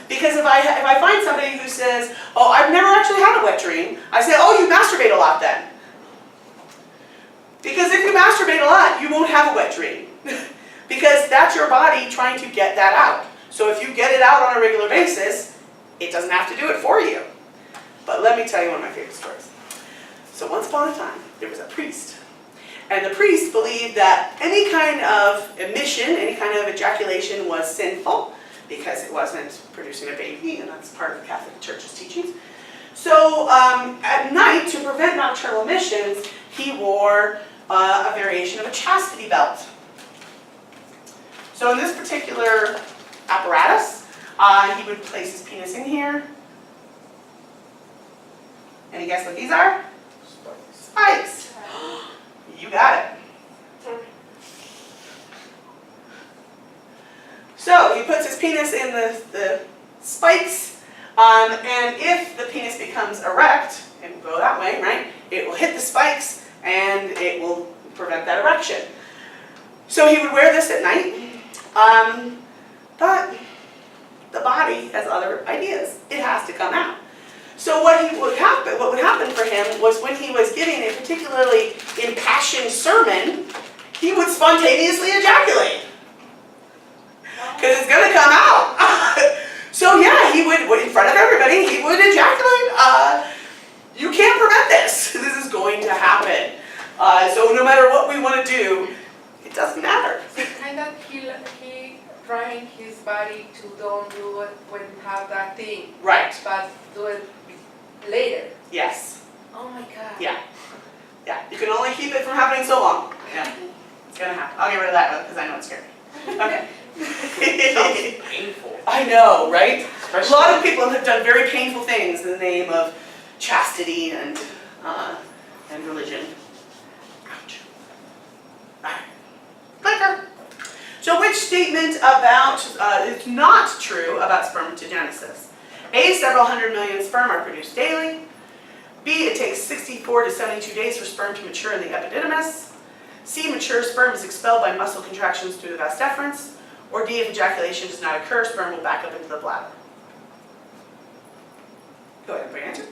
Because if I find somebody who says, oh, I've never actually had a wet dream, I say, oh, you masturbate a lot then. Because if you masturbate a lot, you won't have a wet dream. Because that's your body trying to get that out. So if you get it out on a regular basis, it doesn't have to do it for you. But let me tell you one of my favorite stories. So once upon a time, there was a priest. And the priest believed that any kind of emission, any kind of ejaculation was sinful because it wasn't producing a baby, and that's part of the Catholic Church's teachings. So at night, to prevent nocturnal emissions, he wore a variation of a chastity belt. So in this particular apparatus, he would place his penis in here. Any guess what these are? Spikes. You got it. So he puts his penis in the spikes, And if the penis becomes erect, it will go that way, right? It will hit the spikes and it will prevent that erection. So he would wear this at night, but the body has other ideas. It has to come out. So what would happen for him was when he was giving a particularly impassioned sermon, he would spontaneously ejaculate. Because it's going to come out. So yeah, he would, in front of everybody, he would ejaculate. You can't prevent this. This is going to happen. So no matter what we want to do, it doesn't matter. So kind of he trying his body to don't do it when have that thing, Right. but do it later. Yes. Oh my God. Yeah. Yeah. You can only keep it from happening so long. Yeah. It's going to happen. I'll get rid of that because I know it's scary. Okay. Sounds painful. I know, right? Especially A lot of people have done very painful things in the name of chastity and religion. Ouch. Alright. Clicker. So which statement about is not true about spermatogenesis? A, several hundred million sperm are produced daily. B, it takes 64 to 72 days for sperm to mature in the epididymis. C, mature sperm is expelled by muscle contractions through the vas deferens. Or D, if ejaculation does not occur, sperm will back up into the bladder. Go ahead and put your answer.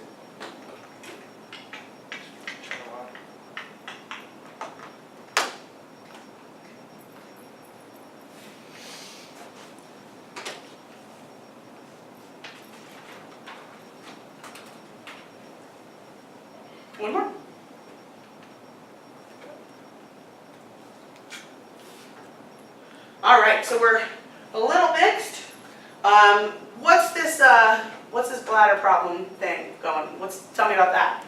One more. All right, so we're a little mixed. What's this bladder problem thing going? Tell me about that.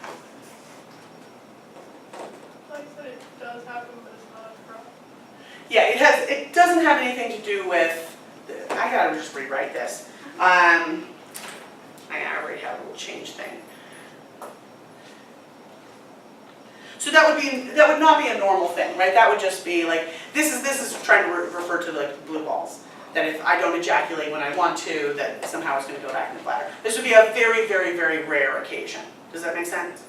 Like I said, it does happen, but it's not a problem. Yeah, it doesn't have anything to do with, I gotta just rewrite this. I already have a little change thing. So that would not be a normal thing, right? That would just be like, this is trying to refer to like blue balls. That if I don't ejaculate when I want to, that somehow it's going to go back in the bladder. This would be a very, very, very rare occasion. Does that make sense?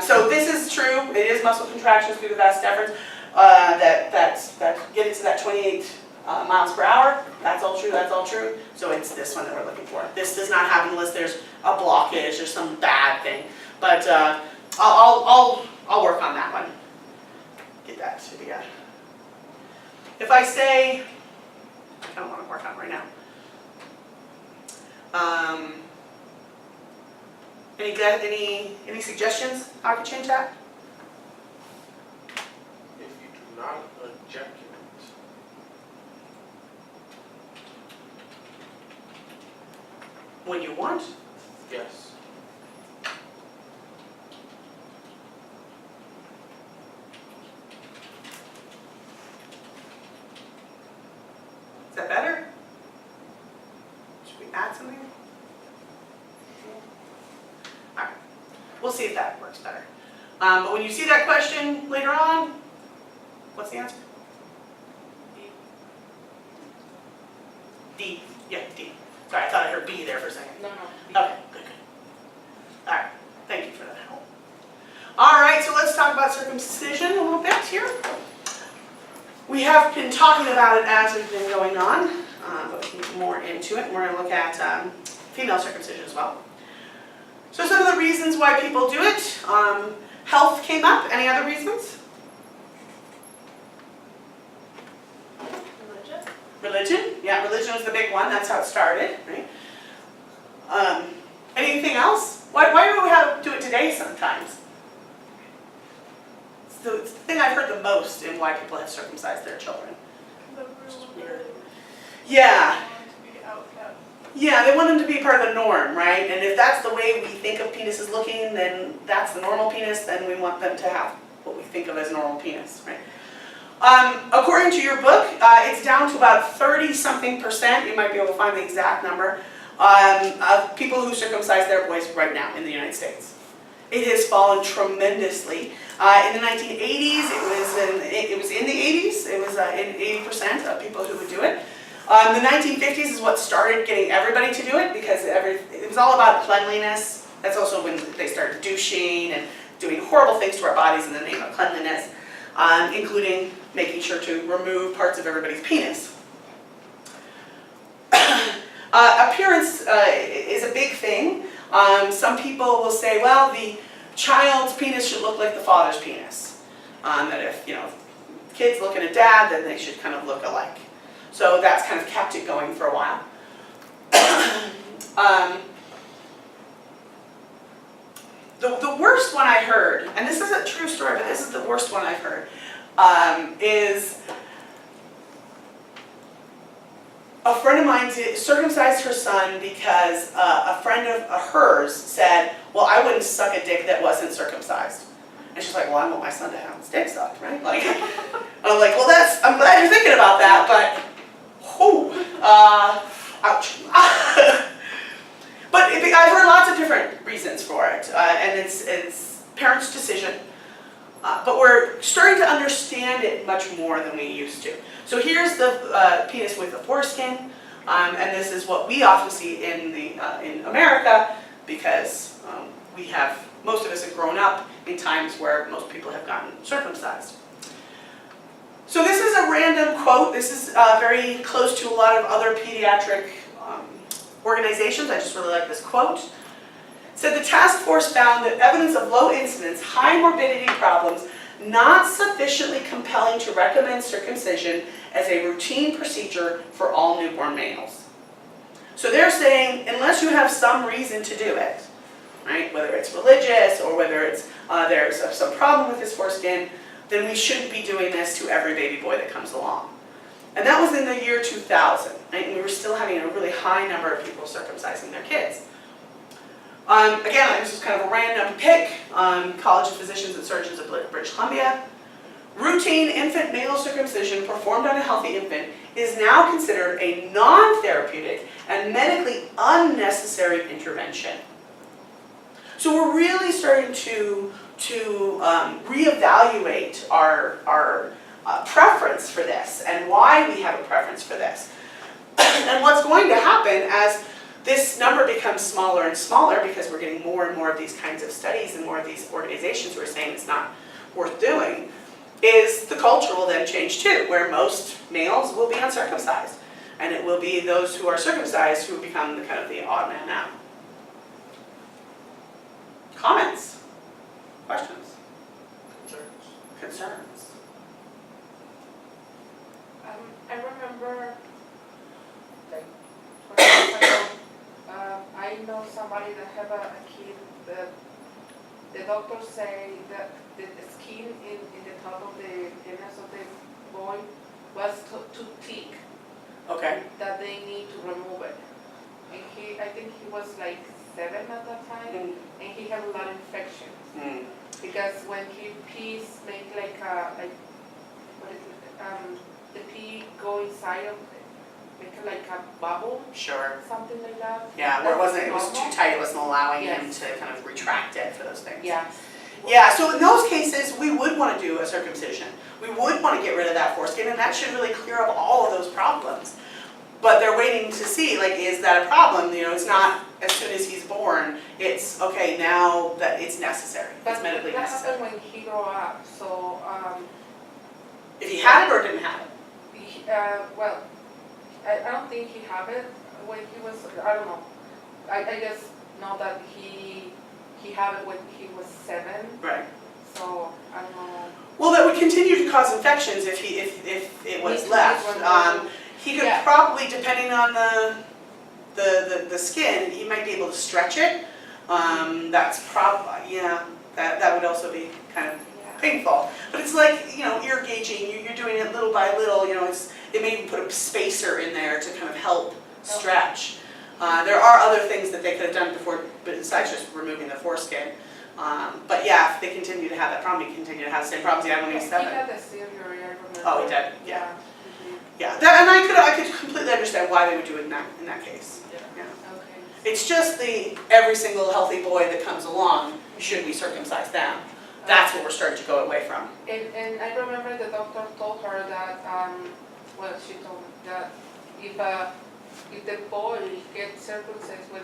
So this is true. It is muscle contractions through the vas deferens that get it to that 28 miles per hour. That's all true. That's all true. So it's this one that we're looking for. This does not happen unless there's a blockage or some bad thing. But I'll work on that one. Get that to the. If I say, I don't want to work on it right now. Any suggestions? How I could change that? if you do not ejaculate. When you want. Yes. Is that better? Should we add something? Alright, we'll see if that works better. But when you see that question later on, what's the answer? D. Yeah, D. Sorry, I thought I heard B there for a second. No. Okay, good, good. Alright, thank you for that help. Alright, so let's talk about circumcision a little bit here. We have been talking about it as we've been going on, but we can get more into it. We're going to look at female circumcision as well. So some of the reasons why people do it, health came up. Any other reasons? Religion? Religion? Yeah, religion was the big one. That's how it started, right? Anything else? Why do we do it today sometimes? So it's the thing I've heard the most in why people have circumcised their children. The rule Yeah. to be outcast. Yeah, they want them to be part of the norm, right? And if that's the way we think of penises looking, then that's the normal penis, then we want them to have what we think of as normal penis, right? According to your book, it's down to about 30-something%, you might be able to find the exact number, of people who circumcise their boys right now in the United States. It has fallen tremendously. In the 1980s, it was in the 80s. It was in 80% of people who would do it. The 1950s is what started getting everybody to do it because it was all about cleanliness. That's also when they started douching and doing horrible things to our bodies in the name of cleanliness, including making sure to remove parts of everybody's penis. Appearance is a big thing. Some people will say, well, the child's penis should look like the father's penis. That if, kids look at a dad, then they should kind of look alike. So that's kind of kept it going for a while. The worst one I heard, and this is a true story, but this is the worst one I've heard, is a friend of mine circumcised her son because a friend of hers said, well, I wouldn't suck a dick that wasn't circumcised. And she's like, well, I want my son to have his dick sucked, right? Like, I'm like, well, I'm glad you're thinking about that, but, ouch. But I've heard lots of different reasons for it, and it's parents' decision. But we're starting to understand it much more than we used to. So here's the penis with the foreskin, and this is what we often see in America because most of us have grown up in times where most people have gotten circumcised. So this is a random quote. This is very close to a lot of other pediatric organizations. I just really like this quote. It said the task force found that evidence of low incidence, high morbidity problems not sufficiently compelling to recommend circumcision as a routine procedure for all newborn males. So they're saying unless you have some reason to do it, right, whether it's religious or whether it's there's some problem with his foreskin, then we shouldn't be doing this to every baby boy that comes along. And that was in the year 2000, right? And we were still having a really high number of people circumcising their kids. Again, this is kind of a random pick. College of Physicians and Surgeons of British Columbia. Routine infant male circumcision performed on a healthy infant is now considered a non-therapeutic and medically unnecessary intervention. So we're really starting to reevaluate our preference for this and why we have a preference for this. And what's going to happen as this number becomes smaller and smaller because we're getting more and more of these kinds of studies and more of these organizations who are saying it's not worth doing, is the culture will then change too, where most males will be uncircumcised. And it will be those who are circumcised who become the kind of the odd man out. Comments? Questions? Concerns? I remember, like, 20 years ago, I know somebody that have a kid that the doctors say that the skin in the top of the penis of the boy was too thick. Okay. That they need to remove it. And I think he was like 7 at that time, and he had a lot of infections. Because when he pees, make the pee go inside of it, make it like a bubble, Sure. something like that. Yeah, where it was too Normal? tight, it wasn't allowing him Yes. to kind of retract it for those things. Yeah. Yeah, so in those cases, we would want to do a circumcision. We would want to get rid of that foreskin, and that should really clear up all of those problems. But they're waiting to see, like, is that a problem? It's not as soon as he's born, it's, okay, now that it's necessary, it's medically That necessary. happened when he grew up, so, If he had it or didn't have it. well, I don't think he had it when he was, I don't know. I just know that he had it when he was 7, Right. so I don't know. Well, that would continue to cause infections if it was left. He could Yeah. probably, depending on the skin, he might be able to stretch it. That's probably, that would also be kind of painful. But it's like, ear gauging, you're doing it little by little, they may even put a spacer in there to kind of help stretch. There are other things that they could have done before, besides just removing the foreskin. But yeah, if they continue to have that problem, you continue to have the same problems you had when he was He 7. had the surgery, I remember. Oh, he did, yeah. he did. Yeah, and I could completely understand why they would do it in that case. Yeah. Okay. It's just every single healthy boy that comes along should be circumcised down. That's what we're starting to go away from. And I remember the doctor told her that, she told me that if the boy gets circumcised when